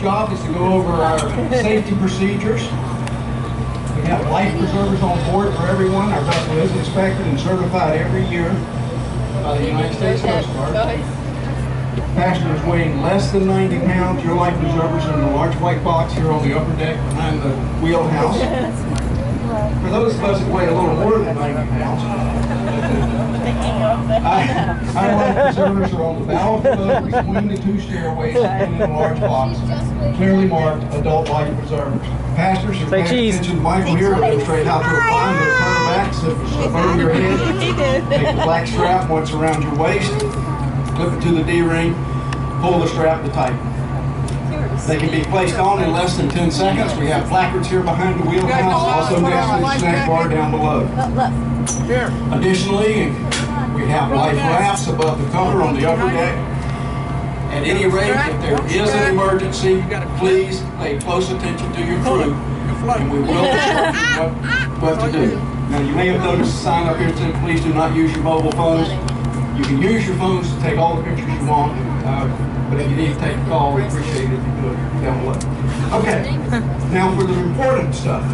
job is to go over our safety procedures. We have life preservers on board for everyone. Our vessel is inspected and certified every year by the United States Coast Guard. Passengers weighing less than 90 pounds, your life preservers are in the large white box here on the upper deck behind the wheelhouse. For those of us that weigh a little more than 90 pounds, our life preservers are on the bow of the boat between the two stairways in the large box, clearly marked adult life preservers. Passengers are paying attention to Michael here to demonstrate how to apply them to the turtlenecks, above your head. Take the black strap once around your waist, clip it to the D-ring, pull the strap to tighten. They can be placed on in less than 10 seconds. We have placards here behind the wheelhouse, also next to the snack bar down below. Additionally, we have life rafts above the cover on the upper deck. At any rate, if there is an emergency, please pay close attention to your crew, and we will show you what to do. Now, you may have noticed a sign up here that says, please do not use your mobile phones. You can use your phones to take all the pictures you want, but if you need to take a call, we appreciate it if you do it down below. Okay, now for the important stuff.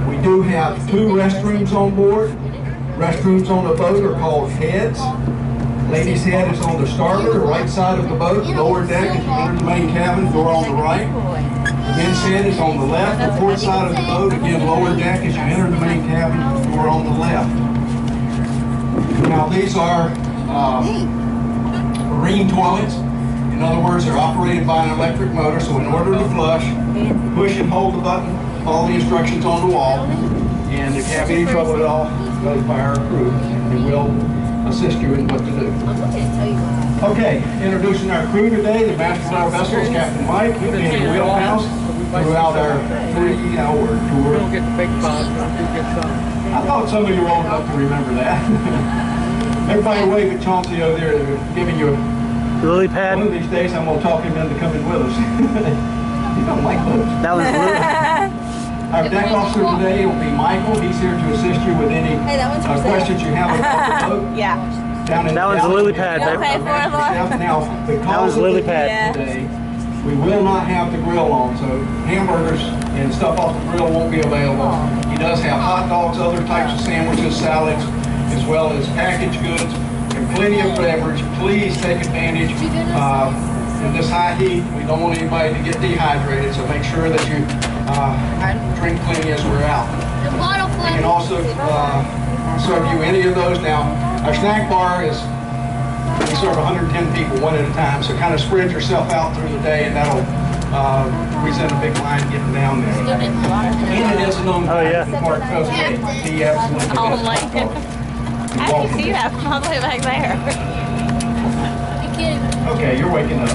We do have 2 restrooms on board. Restrooms on the boat are called heads. Ladies' head is on the starboard or right side of the boat. Lower deck as you enter the main cabin, door on the right. Men's head is on the left, the port side of the boat. Again, lower deck as you enter the main cabin, door on the left. Now these are marine toilets. In other words, they're operated by an electric motor, so in order to flush, push and hold the button, follow the instructions on the wall, and if you have any trouble at all, notify our crew, and we will assist you in what to do. Okay, introducing our crew today, the master of our vessel is Captain Mike. He'll be in the wheelhouse throughout our 3-hour tour. I thought some of you were old enough to remember that. Everybody wave at Chauncey over there, giving you a lily pad. One of these days I'm going to talk him into coming with us. You don't like those. That was lily. Our deck officer today will be Michael. He's here to assist you with any questions you have about the boat. Yeah. That was a lily pad. Now, because was lily pad today, we will not have the grill on, so hamburgers and stuff off the grill won't be available. He does have hot dogs, other types of sandwiches, salads, as well as packaged goods, and plenty of beverage. Please take advantage. In this high heat, we don't want anybody to get dehydrated, so make sure that you drink plenty as we're out. We can also serve you any of those. Now, our snack bar is, we serve 110 people one at a time, so kind of spread yourself out through the day, and that'll present a big line getting down there. And it is an unpacked part because of he absolutely Oh my goodness. I can see that from all the way back there. Okay, you're waking up.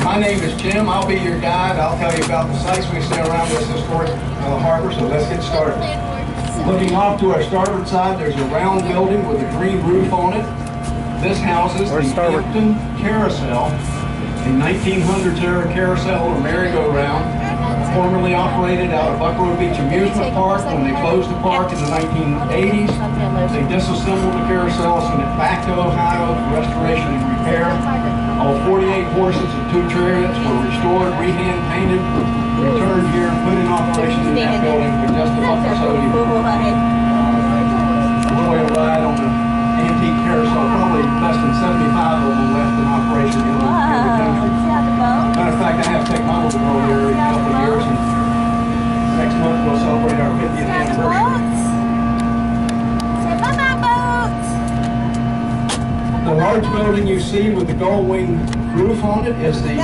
My name is Jim. I'll be your guide. I'll tell you about the sights we see around this historic harbor, so let's get started. Looking off to our starboard side, there's a round building with a green roof on it. This houses the Hampton Carousel, a 1900s era carousel or merry-go-round, formerly operated out of Buckrow Beach Amusement Park. When they closed the park in the 1980s, they disassembled the carousel, sent it back to Ohio for restoration and repair. All 48 horses and 2 chariots were restored, re-hand painted, returned here, and put in operation in that building for just a month or so. Enjoy a ride on the antique carousel. Probably less than 75 of them left in operation in the country. Matter of fact, I have to take my little girl here in a couple of years, and next month we'll celebrate our 50th anniversary. The large building you see with the gull wing roof on it is the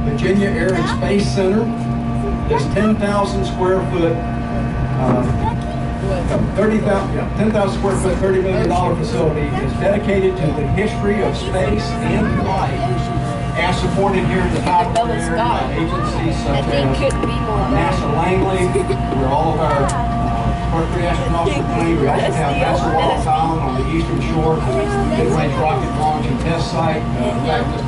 Virginia Air and Space Center. This 10,000 square foot, 10,000 square foot, $30 million facility is dedicated to the history of space and life, as supported here in the top area by agencies such as NASA Langley, where all of our Mercury astronauts are playing. We also have NASA Wallace Island on the eastern shore, mid-range rocket launch and test site. In fact, just a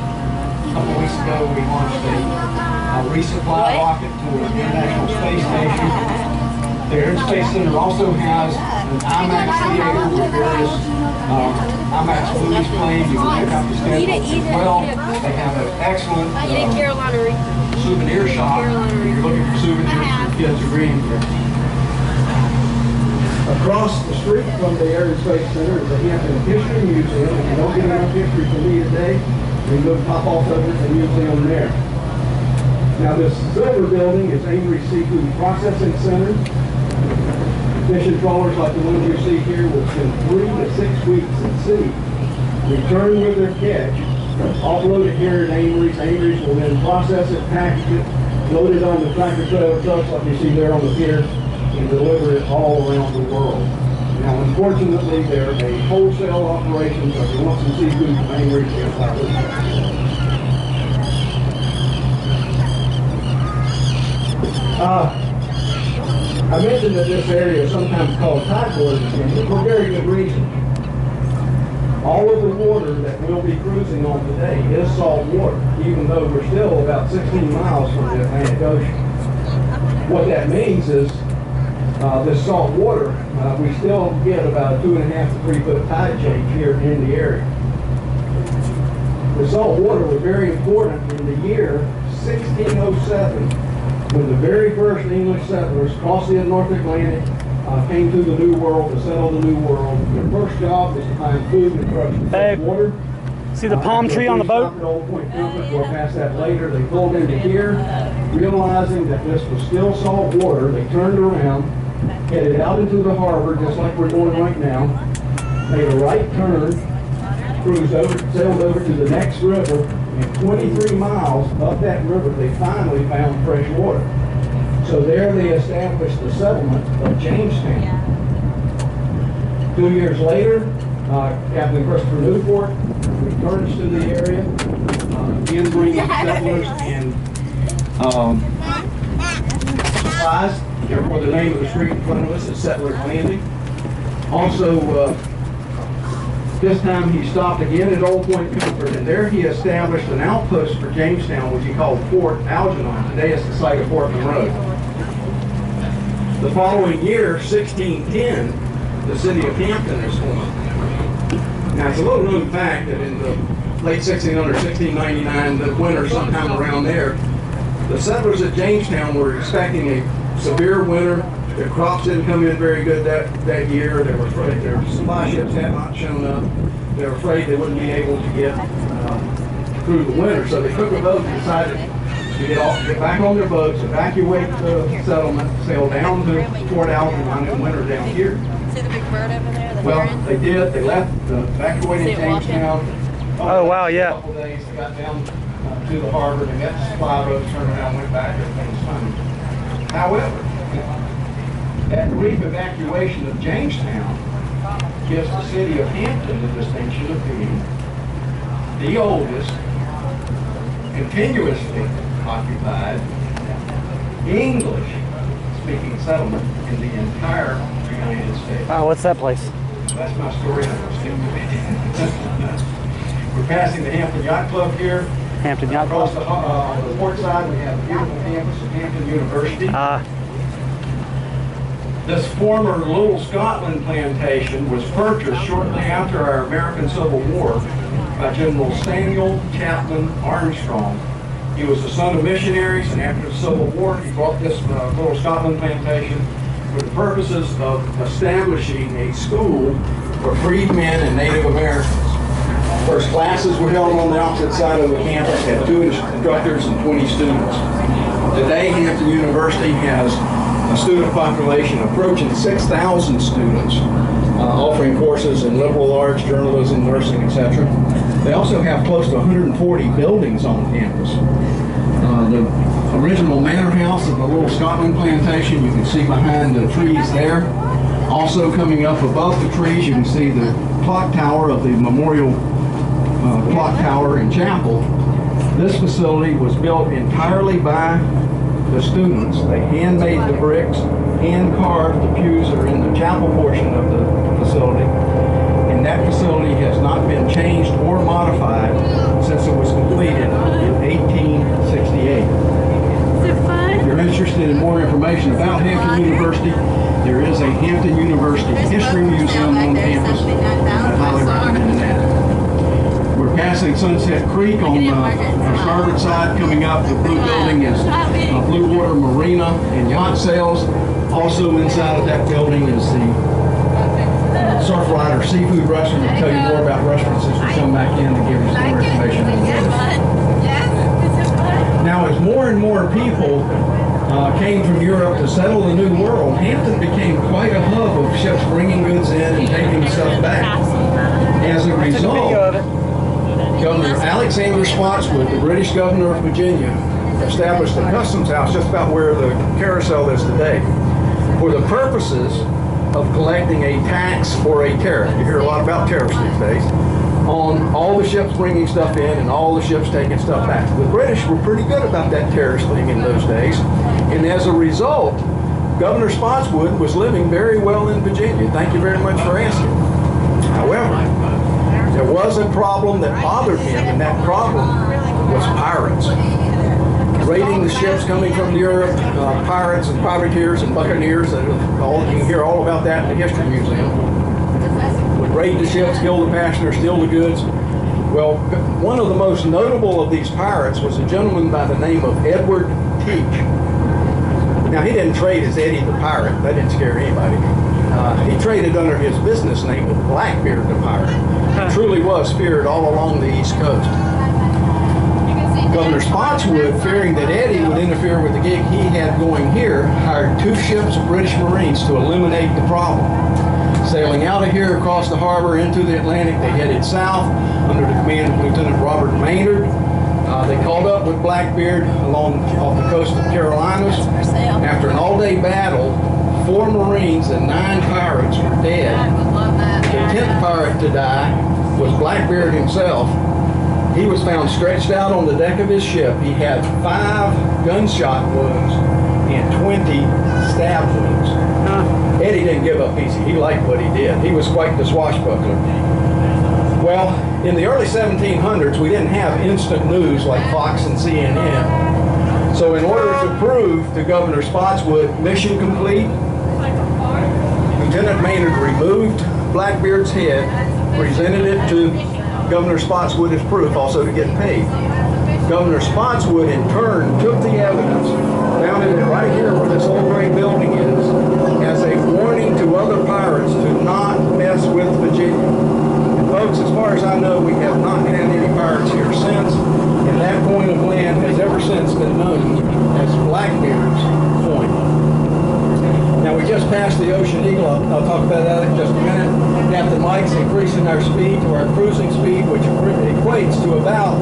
couple weeks ago, we launched a resupply rocket to the International Space Station. The Air and Space Center also has an IMAX theater with various IMAX movies playing. You can pick out the schedules as well. They have an excellent souvenir shop if you're looking for souvenirs for your kids or grandkids. Across the street from the Air and Space Center is the Hampton History Museum. If you don't get enough history from me today, you can go pop off over to the museum there. Now this silver building is Amory Seafood Processing Center. Fishing trawlers like the ones you see here will spend 3 to 6 weeks at sea, return with their catch, offload it here at Amory's. Amory's will then process it, package it, load it on the tractor trailer trucks like you see there on the pier, and deliver it all around the world. Now unfortunately they're a wholesale operation, so if you want some seafood from Amory's, you'll have to. I mentioned that this area is sometimes called Tidewater again, for very good reason. All of the water that we'll be cruising on today is salt water, even though we're still about 16 miles from the Atlantic Ocean. What that means is this salt water, we still get about a 2.5 to 3 foot tide change here in the area. The salt water was very important in the year 1607. When the very first English settlers crossed the North Atlantic, came to the New World to settle the New World, their first job was to find food and fresh water. See the palm tree on the boat? Old Point Comfort, we'll pass that later. They pulled into here, realizing that this was still salt water. They turned around, headed out into the harbor, just like we're doing right now, made a right turn, cruised over, sailed over to the next river, and 23 miles up that river, they finally found fresh water. So there they established the settlement of Jamestown. 2 years later, Captain Christopher Newport returns to the area, again bringing settlers and supplies. Therefore, the name of the street in front of us is Settlers Landing. Also, this time he stopped again at Old Point Comfort, and there he established an outpost for Jamestown, which he called Fort Algernon. Today it's the site of Fort Monroe. The following year, 1610, the city of Hampton is formed. Now it's a little known fact that in the late 1600s, 1699, the winter sometime around there, the settlers at Jamestown were expecting a severe winter. The crops didn't come in very good that year. They were afraid their supply ships had not shown up. They were afraid they wouldn't be able to get through the winter. So they took a boat and decided to get back on their boats, evacuate the settlement, sail down to Fort Algernon and winter down here. See the big bird over there? Well, they did. They left, evacuated Jamestown. Oh, wow, yeah. A couple days, they got down to the harbor. They met the supply boat, turned around, went back. Everything was fine. However, that brief evacuation of Jamestown gives the city of Hampton the distinction of being the oldest continuously occupied English-speaking settlement in the entire United States. Oh, what's that place? That's my story. We're passing the Hampton Yacht Club here. Hampton Yacht Club. Across the port side, we have the beautiful campus of Hampton University. This former Little Scotland plantation was purchased shortly after our American Civil War by General Samuel Chapman Armstrong. He was the son of missionaries, and after the Civil War, he bought this Little Scotland plantation for the purposes of establishing a school for freedmen and Native Americans. First classes were held on the opposite side of the campus, had 2 instructors and 20 students. Today, Hampton University has a student population approaching 6,000 students, offering courses in liberal arts, journalism, nursing, etc. They also have close to 140 buildings on campus. The original manor house of the Little Scotland plantation, you can see behind the trees there. Also coming up above the trees, you can see the clock tower of the Memorial Clock Tower and Chapel. This facility was built entirely by the students. They hand-made the bricks, hand-carved the pews that are in the chapel portion of the facility, and that facility has not been changed or modified since it was completed in 1868. Is it fun? If you're interested in more more information about Hampton University, there is a Hampton University History Museum on campus. I highly recommend that. We're passing Sunset Creek on our starboard side. Coming up, the blue building is Blue Water Marina and Yacht Sales. Also inside of that building is the Surfrider Seafood Restaurant. We'll tell you more about restaurants as we come back in to give you some more information on those. Now, as more and more people came from Europe to settle the New World, Hampton became quite a hub of ships bringing goods in and taking stuff back. As a result, Governor Alexander Spotswood, the British governor of Virginia, established a customs house just about where the carousel is today for the purposes of collecting a tax or a tariff. You hear a lot about tariffs these days, on all the ships bringing stuff in and all the ships taking stuff back. The British were pretty good about that tariff thing in those days, and as a result, Governor Spotswood was living very well in Virginia. Thank you very much for asking. However, there was a problem that bothered him, and that problem was pirates. Raiding the ships coming from Europe, pirates and privateers and buccaneers, you can hear all about that in the History Museum. Would raid the ships, kill the passengers, steal the goods. Well, one of the most notable of these pirates was a gentleman by the name of Edward Teach. Now, he didn't trade as Eddie the Pirate. That didn't scare anybody. He traded under his business name of Blackbeard the Pirate. He truly was feared all along the East Coast. Governor Spotswood, fearing that Eddie would interfere with the gig he had going here, hired 2 ships of British Marines to eliminate the problem. Sailing out of here across the harbor into the Atlantic, they headed south under the command of Lieutenant Robert Maynard. They called up with Blackbeard off the coast of Carolinas. After an all-day battle, 4 Marines and 9 pirates were dead. The 10th pirate to die was Blackbeard himself. He was found stretched out on the deck of his ship. He had 5 gunshot wounds and 20 stab wounds. Eddie didn't give up easy. He liked what he did. He was quite the swashbuckler. Well, in the early 1700s, we didn't have instant news like Fox and CNN. So in order to prove to Governor Spotswood mission complete, Lieutenant Maynard removed Blackbeard's head, presented it to Governor Spotswood as proof, also to get paid. Governor Spotswood, in turn, took the evidence, mounted it right here where this old gray building is, as a warning to other pirates to not mess with Virginia. And folks, as far as I know, we have not had any pirates here since, and that point of land has ever since been known as Blackbeard's Point. Now, we just passed the Ocean Eagle. I'll talk about that in just a minute. Captain Mike's increasing our speed to our cruising speed, which equates to about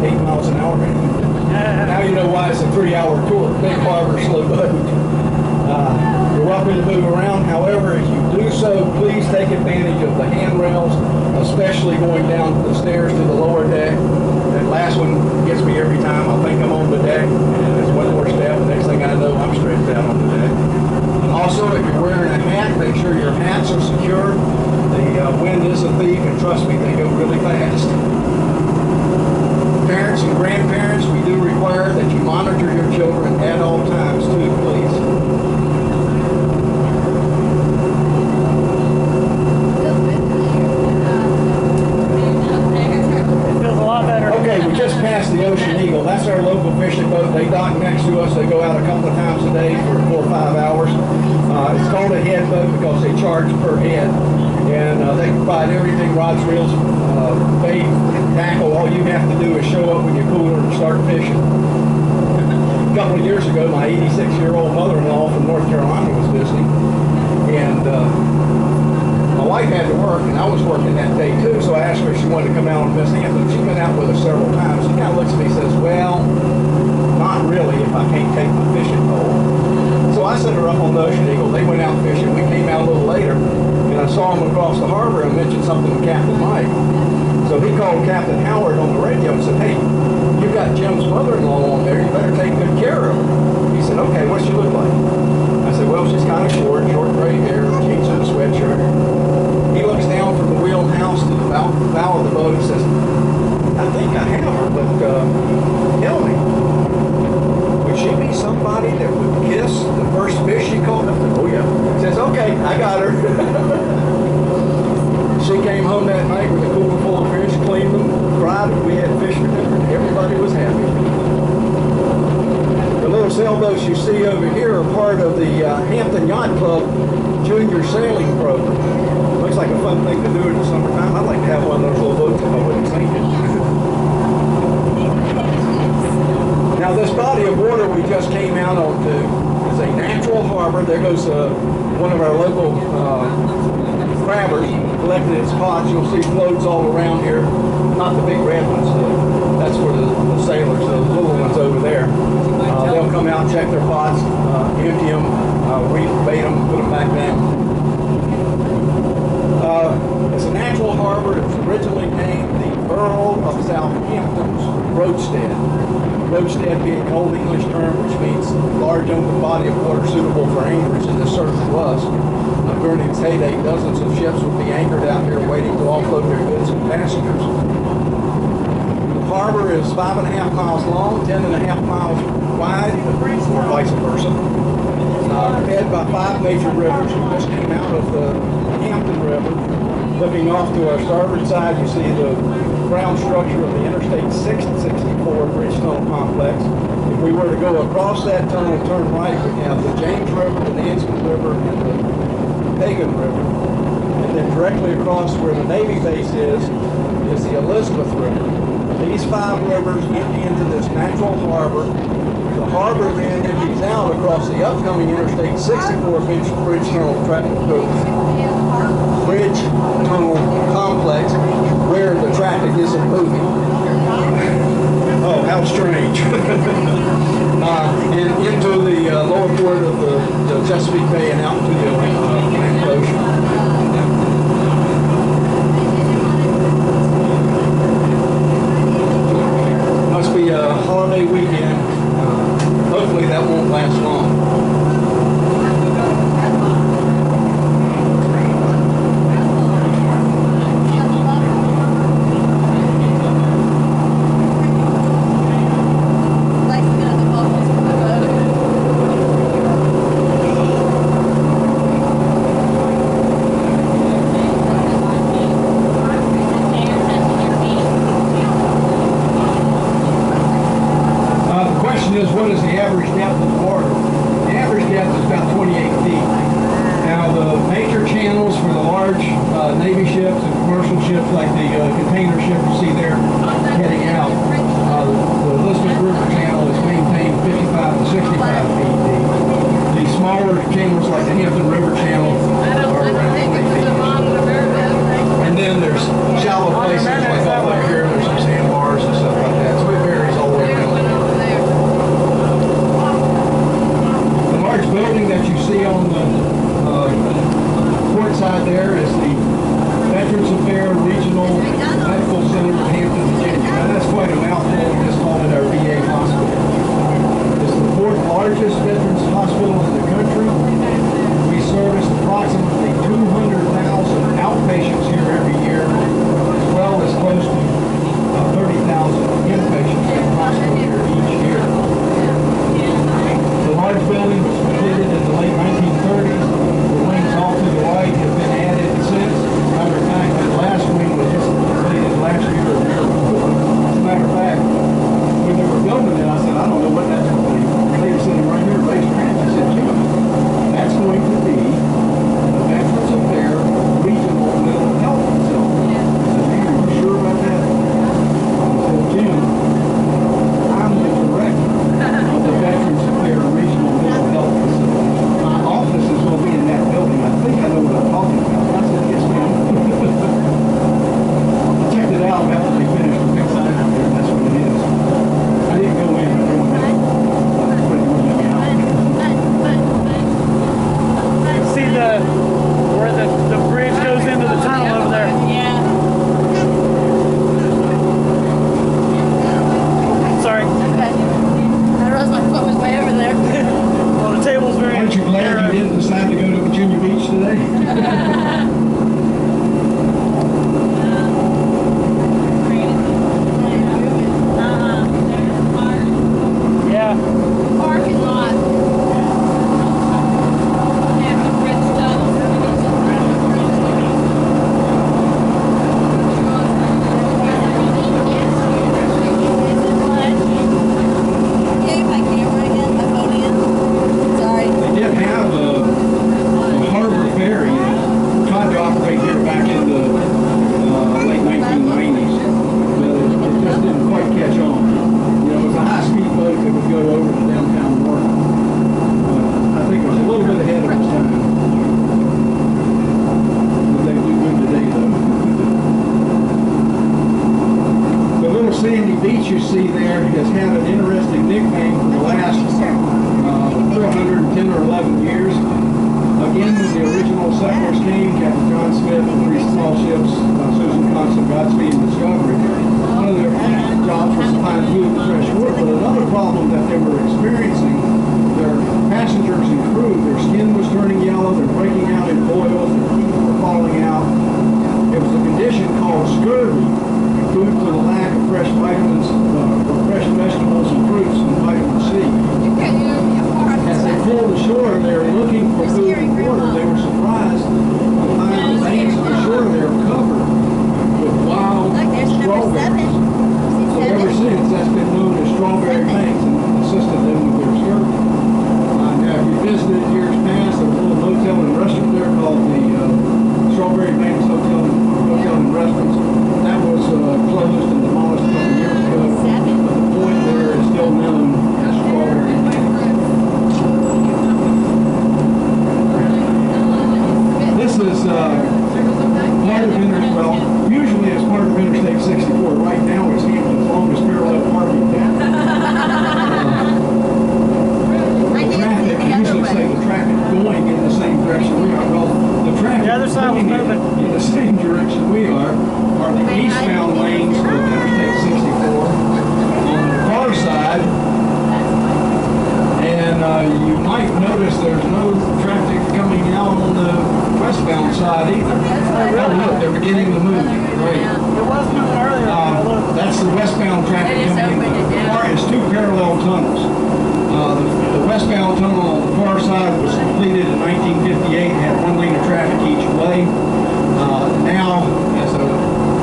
8 miles an hour. Now you know why it's a 3-hour tour. Big harbor, slow boat. You're welcome to move around. However, if you do so, please take advantage of the handrails, especially going down the stairs to the lower deck. That last one gets me every time. I think I'm on the deck, and there's one more step. Next thing I know, I'm stretched out on the deck. Also, if you're wearing a hat, make sure your hats are secure. The wind is a thief, and trust me, they go really fast. Parents and grandparents, we do require that you monitor your children at all times too, please. It feels a lot better. Okay, we just passed the Ocean Eagle. That's our local fishing boat. They dock next to us. They go out a couple of times a day for 4 or 5 hours. It's called a head boat because they charge per head. And they provide everything, rods, reels, bait, tackle. All you have to do is show up with your cooler and start fishing. A couple of years ago, my 86-year-old mother-in-law from North Carolina was visiting. And my wife had to work, and I was working that day too, so I asked her if she wanted to come out and visit him. But she's been out with us several times. She kind of looks at me and says, well, not really if I can't take my fishing pole. So I set her up on the Ocean Eagle. They went out fishing. We came out a little later, and I saw him across the harbor and mentioned something to Captain Mike. So he called Captain Howard on the radio and said, hey, you've got Jim's mother-in-law on there. You better take good care of her. He said, okay, what's she look like? I said, well, she's kind of short gray hair, jeans and a sweatshirt. He looks down from the wheelhouse to the bow of the boat and says, I think I have her, but tell me, would she be somebody that would I got her. She came home that night with a cooler full of fish, cleaned them, fried them. We had fish for dinner. Everybody was happy. The little sailboats you see over here are part of the Hampton Yacht Club Junior Sailing Program. Looks like a fun thing to do in the summertime. I'd like to have one of those little boats if I wouldn't sink it. Now this body of water we just came out onto is a natural harbor. There goes one of our local crabbers collecting its pots. You'll see floats all around here. Not the big red ones. That's where the sailors, the little ones over there. They'll come out, check their pots, empty them, rebait them, put them back down. It's a natural harbor. It was originally named the Earl of Southampton's roadstead. Roadstead being an old English term which means large open body of water suitable for anchorage, and this certainly was. During its heyday, dozens of ships would be anchored out here waiting to offload their goods and passengers. The harbor is 5.5 miles long, 10.5 miles wide, or vice versa. Fed by 5 major rivers. We just came out of the Hampton River. Looking off to our starboard side, you see the ground structure of the Interstate 664 Bridge Tunnel Complex. If we were to go across that tunnel, turn right, we have the James River, the Nansen River, and the Pagan River. And then directly across where the Navy base is the Elizabeth River. These 5 rivers empty into this natural harbor. The harbor then empties out across the upcoming Interstate 64 Bridge Tunnel Complex, where the traffic isn't moving. Oh, how strange. And into the lower port of the Chesapeake Bay and out to the Atlantic Ocean. Must be a holiday weekend. Hopefully that won't last long. What is the average depth of the water? The average depth is about 28 feet. Now the major channels for the large Navy ships and commercial ships like the container ship you see there heading out, the Elizabeth River channel is maintained 55 to 65 feet deep. The smaller channels like the Hampton River channel are around 20 feet. And then there's shallow places like all over here, there's some sandbars and stuff like that. So it varies all the way around. Building that you see on the port side there is the Veterans Affairs Regional Medical Center of Hampton, Virginia. Now that's quite a mouthful. We just called it our VA hospital. It's the 4th largest veterans hospital in the country. We service approximately 200,000 outpatients here every year, as well as close to 30,000 inpatients in the hospital here each year. The large building was completed in the late 1930s. The wings all to the right have been added since. Matter of fact, that last wing was just completed last year or the year before. As a matter of fact, when they were building it, I said, I don't know what that's going to be. They were sitting right here, raised their hands. I said, Jim, that's going to be the Veterans Affairs Regional Mental Health Facility. I said, man, are you sure about that? I said, Jim, I'm the director of the Veterans Affairs Regional Mental Health Facility. My office is going to be in that building. I think I know what I'm talking about. I said, yes, ma'am. I checked it out after they finished the big sign out there. That's what it is. I didn't go in. I didn't go in. See where the bridge goes into the tunnel over there. Yeah. Sorry. I realized my foot was way over there. Well, the table's very Aren't you glad narrow. you didn't decide to go to Virginia Beach today? Yeah. Parking lot. Hampton Bridge Tunnel. you see there has had an interesting nickname for the last 410 or 11 years. Again, when the original settlers came, Captain John Smith and three small ships, Susan, Constance, Godspeed, and Discovery, one of their jobs was to find food and fresh water. But another problem that they were experiencing, their passengers and crew, their skin was turning yellow, they're breaking out in boils, their teeth were falling out. It was a condition called scurvy, due to the lack of fresh vitamins, fresh vegetables and fruits and vitamin C. As they pulled ashore, they were looking for food and water. They were surprised to find the banks of the shore there covered with wild strawberries. So ever since, that's been known as strawberry banks and assisted them with their scurvy. Now, if you visited years past, there was a little hotel and restaurant there called the Strawberry Banks Hotel and Restaurants. That was closed and demolished a couple years ago. But the point there is still known as Strawberry Banks. This is part of well, usually it's part of Interstate 64. Right now it's Hampton's longest parallel parking path. The traffic, I usually say the traffic going in the same direction we are. Well, the traffic going in the same direction we are the eastbound lanes of Interstate 64 on the far side. And you might notice there's no traffic coming out on the westbound side either. Oh, look, they're beginning to move. Great. It was moving earlier. That's the westbound traffic coming in. The far is two parallel tunnels. The westbound tunnel on the far side was completed in 1958, had 1 lane of traffic each way. Now, as the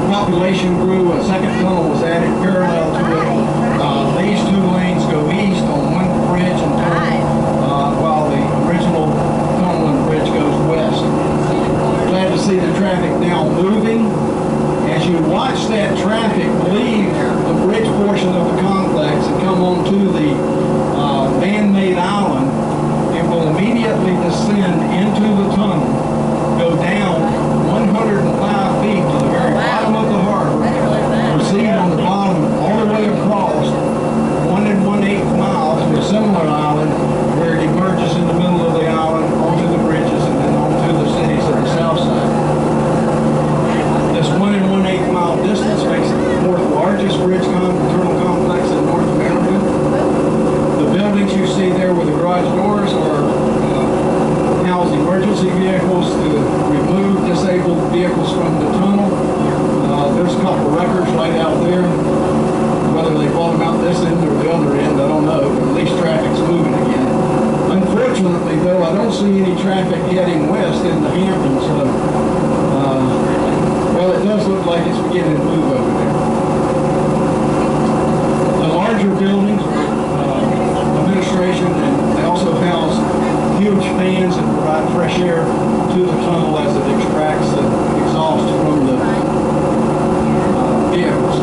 population grew, a second tunnel was added parallel to it. These 2 lanes go east on one bridge and tunnel, while the original tunnel and bridge goes west. Glad to see the traffic now moving. As you watch that traffic leave the bridge portion of the complex and come onto the man-made island, it will immediately descend into the tunnel, go down 105 feet to the very bottom of the harbor, proceed on the bottom all the way across 1 1/8 miles to a similar island where it emerges in the middle of the island onto the bridges and then onto the cities of the south side. This 1 1/8 mile distance makes it the 4th largest bridge tunnel complex in North America. The buildings you see there with the garage doors are house emergency vehicles to remove disabled vehicles from the tunnel. There's a couple of records right out there. Whether they brought them out this end or the other end, I don't know, but at least traffic's moving again. Unfortunately, though, I don't see any traffic heading west into Hampton, so, well, it does look like it's beginning to move over there. The larger buildings are administration, and they also house huge fans that provide fresh air to the tunnel as it extracts the exhaust from the vehicles.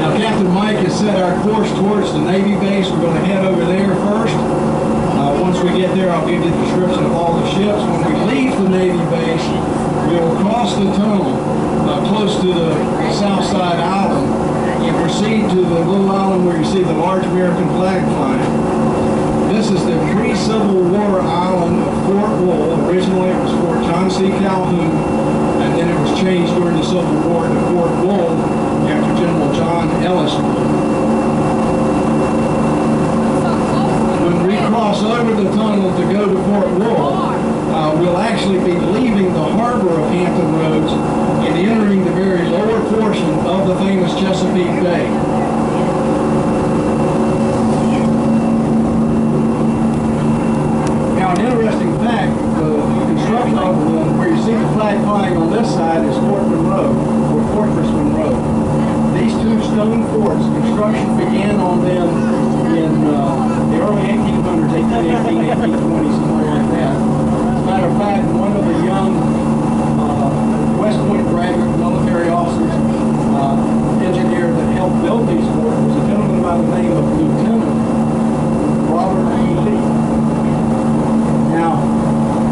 Now, Captain Mike has set our course towards the Navy base. We're going to head over there first. Once we get there, I'll give you a description of all the ships. When we leave the Navy base, we will cross the tunnel close to the south side island and proceed to the little island where you see the large American flag flying. This is the pre-Civil War island of Fort Wool. Originally it was Fort John C. Calhoun, and then it was changed during the Civil War to Fort Wool after General John Ellis. When we cross over the tunnel to go to Fort Wool, we'll actually be leaving the harbor of Hampton Roads and entering the very lower portion of the famous Chesapeake Bay. Now, an interesting fact, the construction of where you see the flag flying on this side is Fortress Monroe. These 2 stone forts, construction began on them in the early 1800s, 1818, 1820, somewhere like that. As a matter of fact, one of the young West Point graduate military officers, engineer that helped build these forts was a gentleman by the name of Lieutenant Robert E. Lee. Now,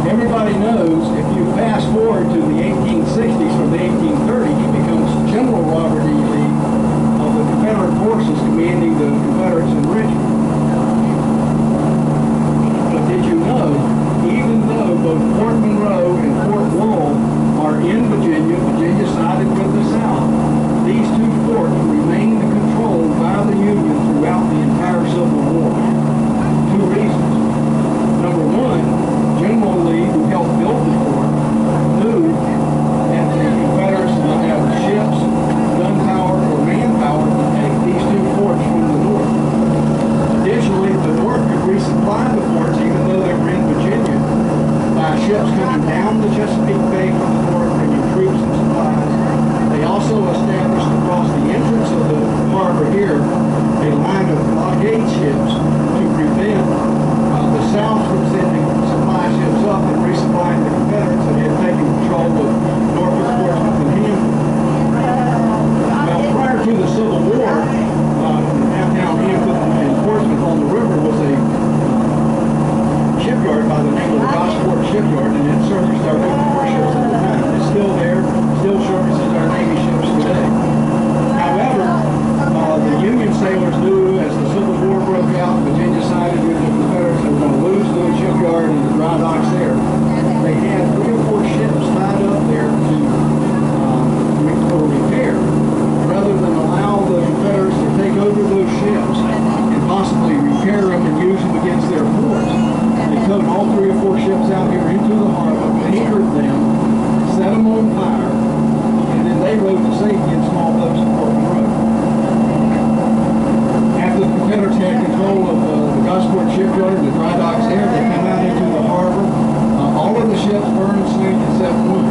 everybody knows if you fast forward to the 1860s from the 1830s, he becomes General Robert E. Lee of the blockade ships to prevent the South from sending supply ships up and resupplying the Confederates that had taken control of Norfolk, Portsmouth, and Hampton. Now, prior to the Civil War, downtown Hampton and Portsmouth on the river was a shipyard by the name of the Gosport Shipyard, and it serviced our Navy warships at the time. It's still there, still services our Navy ships today. However, the Union sailors knew as the Civil War broke out, Virginia sided with the Confederates, they were going to lose the shipyard and the dry docks there. They had 3 or 4 ships tied up there to for repair, rather than allow the Confederates to take over those ships and possibly repair them and use them against their force. They took all 3 or 4 ships out here into the harbor, anchored them, set them on fire, and then they rode to safety in small boats to Portland Road. After the Confederates had control of the Gosport Shipyard and the dry docks there, they come out into the harbor. All of the ships burned, sank except one.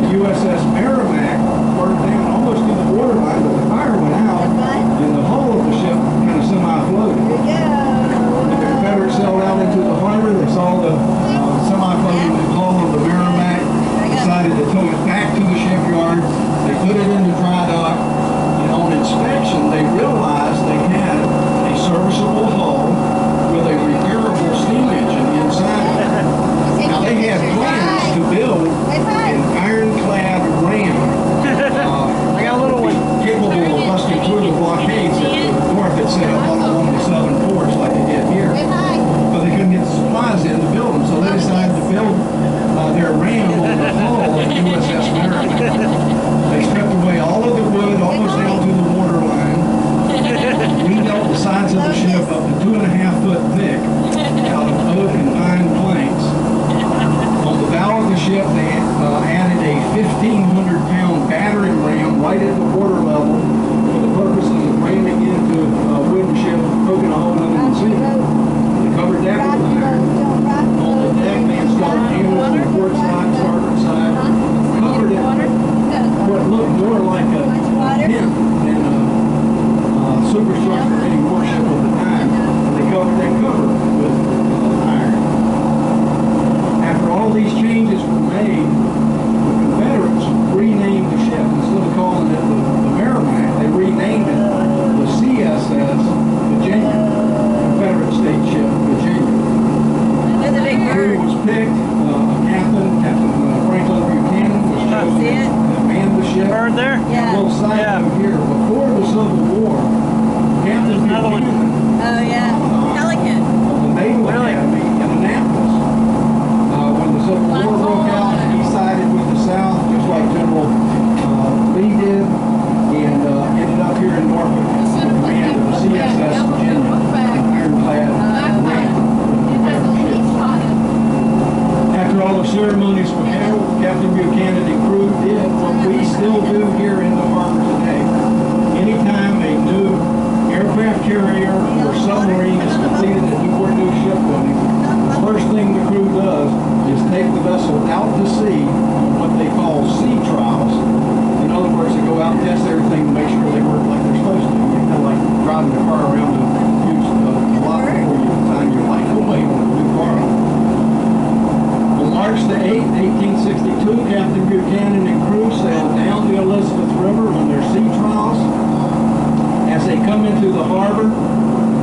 The USS Merrimack burned down almost to the waterline, but the fire went out, and the hull of the ship kind of semi-floated. The Confederates sailed out into the harbor. They saw the semi-floating hull of the Merrimack, decided to tow it back to the shipyard. They put it into dry dock, and on inspection, they realized they had a serviceable hull with a repairable steam engine inside it. Now, they had plans to build an ironclad ram I got a little one. capable of busting through the blockades that the North had set up all along the southern ports like they did here. But they couldn't get the supplies in to build them, so they decided to build their ram on the hull of the USS Merrimack. They stripped away all of the wood almost down to the waterline. Rebuilt the sides of the ship up to 2.5 foot thick out of oak and pine planks. On the bow of the ship, they added a 1,500-pound battering ram right at the water level for the purposes of ramming into a wooden ship, poking a hole in the sea. They covered that with iron. On the deck, they installed cameras on the port side, starboard side, covered it what looked more like a pin than a superstructure of any warship of the time. They covered that cover with iron. After all these changes were made, the Confederates renamed the ship. Instead of calling it the Merrimack, they renamed it the CSS Virginia, Confederate State Ship Virginia. The crew was picked. Captain Franklin Buchanan was chosen to man the ship. Bird there? Yeah. A little side note here. Before the Civil War, Captain Another one. Buchanan Oh, yeah. Pelican. of the Naval Really? Academy in Annapolis. When the Civil War broke out, he sided with the South, just like General Lee did, and ended up here in Norfolk in command of the CSS Virginia, an ironclad ram. After all the ceremonies were held, Captain Buchanan and crew did what we still do here in the harbor today. Anytime a new aircraft carrier or submarine is completed at Newport News Shipbuilding, the first thing the crew does is take the vessel out to sea on what they call sea trials. In other words, they go out and test everything to make sure they work like they're supposed to. You know, like driving a car around a huge lot before you find your light away on a new car. On March the 8th, 1862, Captain Buchanan and crew sailed down the Elizabeth River on their sea trials. As they come into the harbor,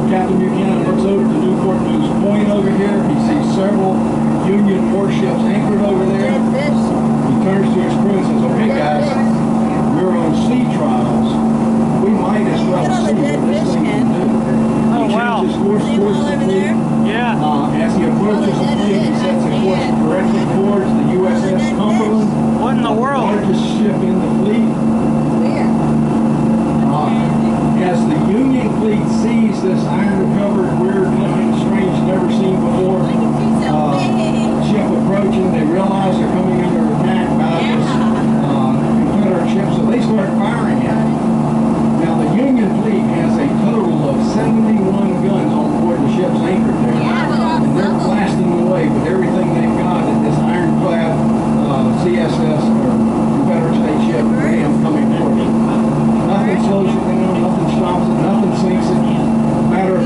Captain Buchanan looks over to Newport News Point over here. He sees several Union warships anchored over there. He turns to his crew and says, "Okay, guys, we're on sea trials. We might as well see what this thing can do." Oh, He wow. changes course towards the fleet. Yeah. As he approaches the fleet, he sets a course directly towards the USS Cumberland, What in the the world? largest ship in the fleet. As the Union fleet sees this iron-covered, weird-looking, strange, never-seen before ship approaching, they realize they're coming under attack by this Confederate ship, so they start firing at it. Now, the Union fleet has a total of 71 guns on board the ships anchored there, and they're blasting away with everything they've got at this ironclad CSS or Confederate State ship ram coming towards it. Nothing slows it down, nothing stops it, nothing sinks it. Matter of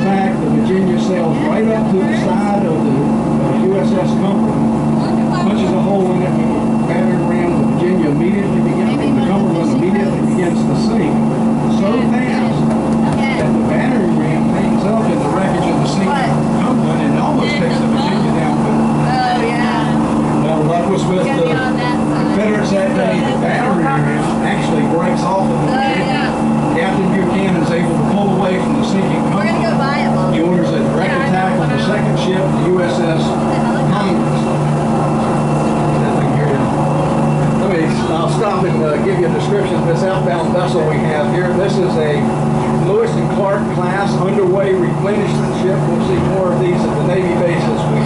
underway replenishment ship. We'll see more of these at the Navy base as we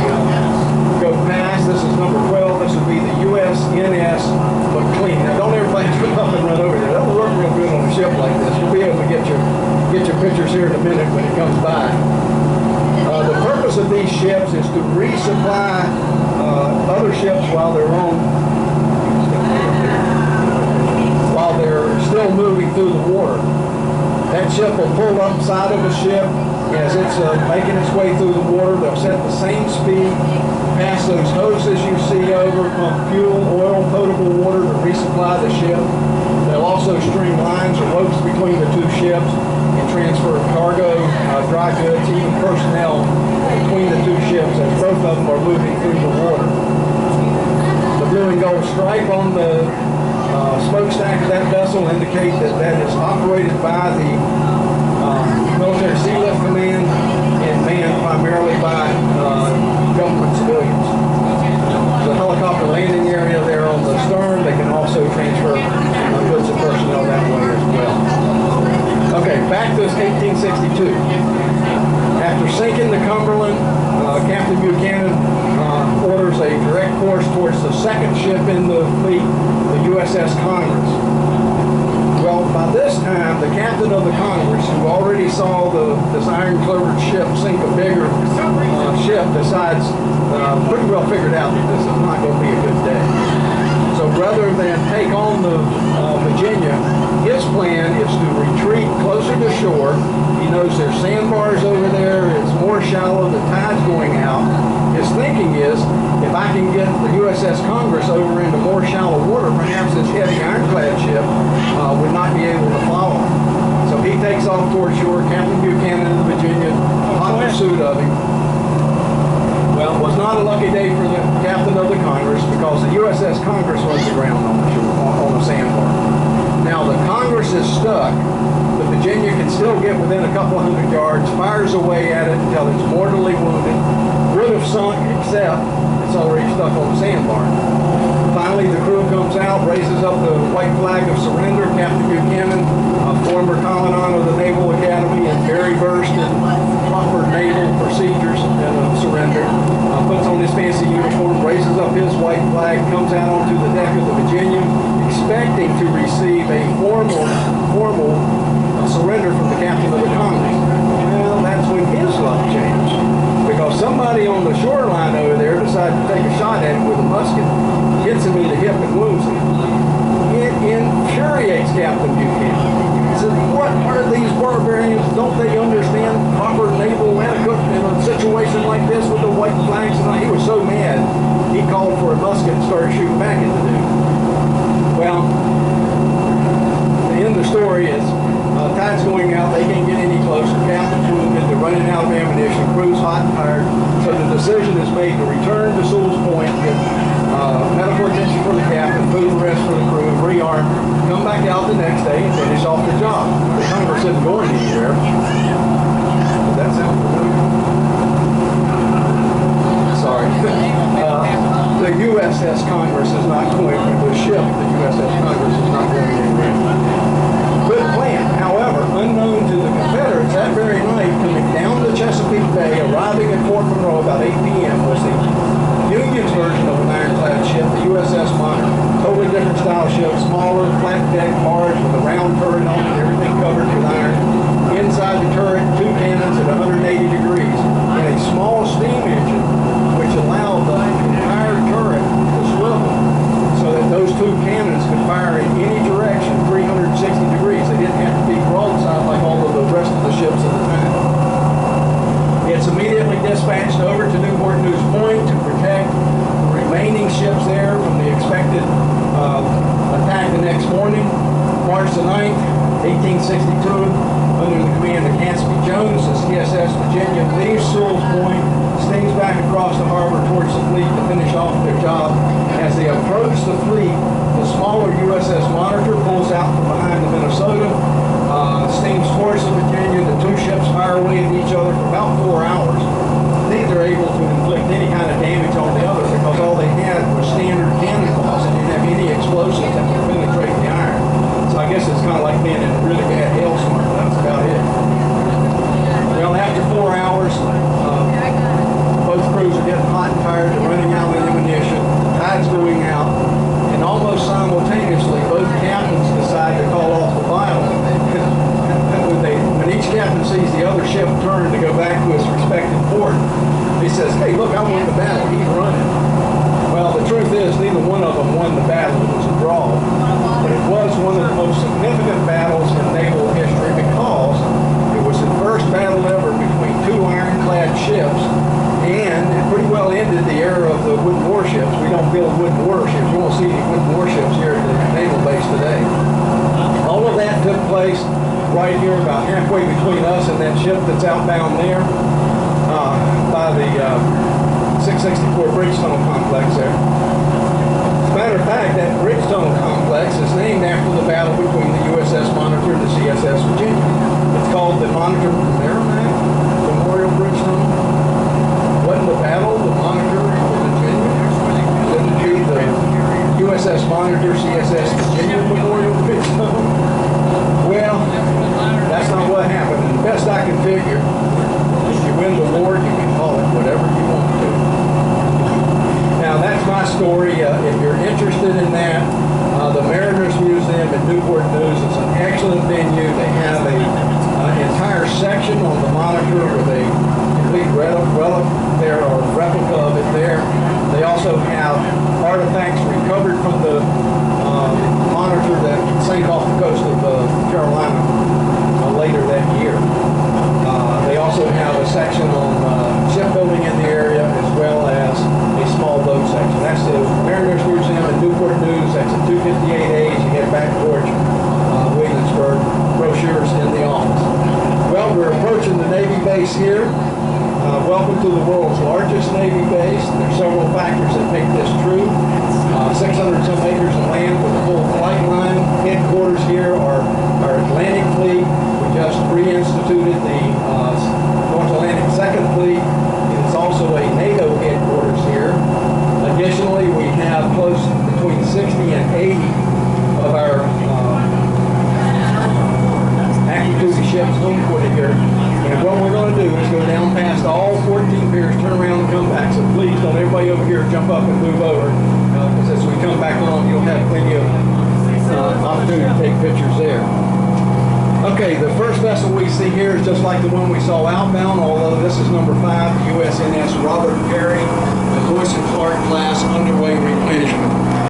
go past. This is number 12. This would be the USNS McLean. Now, don't everybody jump up and run over there. That'll work real good on a ship like this. You'll be able to get your pictures here in a minute when it comes by. The purpose of these ships is to resupply other ships while they're still moving through the water. That ship will pull up side of the ship as it's making its way through the water. They'll set the same speed, pass those hoses you see over, pump fuel, oil, potable water to resupply the ship. They'll also string lines or ropes between the two ships and transfer cargo, dry goods, even personnel between the two ships as both of them are moving through the water. The blue and gold stripe on the smokestack of that vessel indicate that is operated by the Military Sealift Command and manned primarily by government civilians. The helicopter landing area there on the stern, they can also transfer goods and personnel that way as well. Okay, back to 1862. After sinking the Cumberland, Captain Buchanan orders a direct course towards the second ship in the fleet, the USS Congress. Well, by this time, the captain of the Congress, who already saw this iron-clovered ship sink a bigger ship, decides, pretty well figured out that this is not going to be a good day. So rather than take on the Virginia, his plan is to retreat closer to shore. He knows there's sandbars over there, it's more shallow, the tide's going out. His thinking is, if I can get the USS Congress over into more shallow water, perhaps this heavy ironclad ship would not be able to follow him. So he takes off toward shore. Captain Buchanan of the Virginia, hot pursuit of him. Well, it was not a lucky day for the captain of the Congress because the USS Congress runs aground on the shore, on the sandbar. Now the Congress is stuck. The Virginia can still get within a couple of hundred yards, fires away at it until it's mortally wounded. Would have sunk except it's already stuck on the sandbar. Finally, the crew comes out, raises up the white flag of surrender. Captain Buchanan, a former commandant of the Naval Academy and very versed in proper naval procedures and surrender, puts on his fancy uniform, raises up his white flag, comes out onto the deck of the Virginia, expecting to receive a formal surrender from the captain of the Congress. Well, that's when his luck changed, because somebody on the shoreline over there decided to take a shot at him with a musket, hits him in the hip and wounds him. It infuriates Captain Buchanan. He says, what are these barbarians? Don't they understand proper naval etiquette in a situation like this with the white flags? And he was so mad, he called for a musket and started shooting back at the dude. Well, the end of the story is tide's going out, they can't get any closer, captain's wounded, they're running out of ammunition, crew's hot and tired, so the decision is made to return to Sewell's Point, get medical attention for the captain, food and rest for the crew, rearm, come back out the next day and finish off the job. The Congress isn't going anywhere. Does that sound familiar? Sorry. The USS Congress is not going, the ship, the USS Congress is not going anywhere. Good plan. However, unknown to the Confederates, that very night, coming down the Chesapeake Bay, arriving at Fort Monroe about 8 p.m. was the Union's version of an ironclad ship, the USS Monitor. Totally different style ship, smaller, flat deck barge with a round turret on it, everything covered with iron. Inside the turret, two cannons at 180 degrees, and a small steam engine, which allowed the entire turret to swivel, so that those two cannons could fire in any direction, 360 degrees. They didn't have to be broadside like all of the rest of the ships at the time. It's immediately dispatched over to Newport News Point to protect the remaining ships there from the expected attack the next morning. March the 9th, 1862, under the command of Gansby Jones, the CSS Virginia leaves Sewell's Point, steams back across the harbor towards the fleet to finish off their job. As they approach the fleet, the smaller USS Monitor pulls out from behind the Minnesota, steams towards the Virginia. The two ships fire away at each other for about 4 hours. Neither able to inflict any kind of damage on the other because all they had was standard cannonballs. They didn't have any explosives that could penetrate the iron. So I guess it's kind of like being in a really bad hailstorm. That's about it. sees the other ship turn to go back to his respective port, he says, "Hey, look, I won the battle." He's running. Well, the truth is, neither one of them won the battle. It was a draw. But it was one of the most significant battles in naval history because it was the first battle ever between two ironclad ships, and it pretty well ended the era of the wooden warships. We don't build wooden warships. You won't see any wooden warships here at the naval base today. All of that took place right here about halfway between us and that ship that's outbound there by the 664 Bridge Tunnel Complex there. As a matter of fact, that Bridge Tunnel Complex is named after the battle between the USS Monitor and the CSS Virginia. It's called the Monitor Merrimack Memorial Bridge Tunnel. Wasn't the battle the Monitor and the Virginia? Didn't it be the USS Monitor, CSS Virginia Memorial Bridge Tunnel? Well, that's not what happened. And the best I can figure, if you win the war, you can call it whatever you want to. Now, that's my story. If you're interested in that, the Mariners Museum in Newport News is an excellent venue. They have an entire section on the Monitor with a complete relic there, or replica of it there. They also have artifacts recovered from the Monitor that sank off the coast of Carolina later that year. They also have a section on shipbuilding in the area, as well as a small boat section. That's the Mariners Museum in Newport News. That's at 258A. You get back towards Williamsburg. Brochures in the office. Well, we're approaching the Navy base here. Welcome to the world's largest Navy base. There's several factors that make this true. 600 some acres of land with a full flight line. Headquarters here are our Atlantic Fleet. We just reinstituted the North Atlantic Second Fleet. It is also a NATO headquarters here. Additionally, we have close between 60 and 80 of our active duty ships homeported here. And what we're going to do is go down past all 14 piers, turn around and come back. So please don't everybody over here jump up and move over, because as we come back on, you'll have plenty of opportunity to take pictures there. Okay, the first vessel we see here is just like the one we saw outbound, although this is number 5, the USNS Robert Perry, the Lewis and Clark class underway replenishment.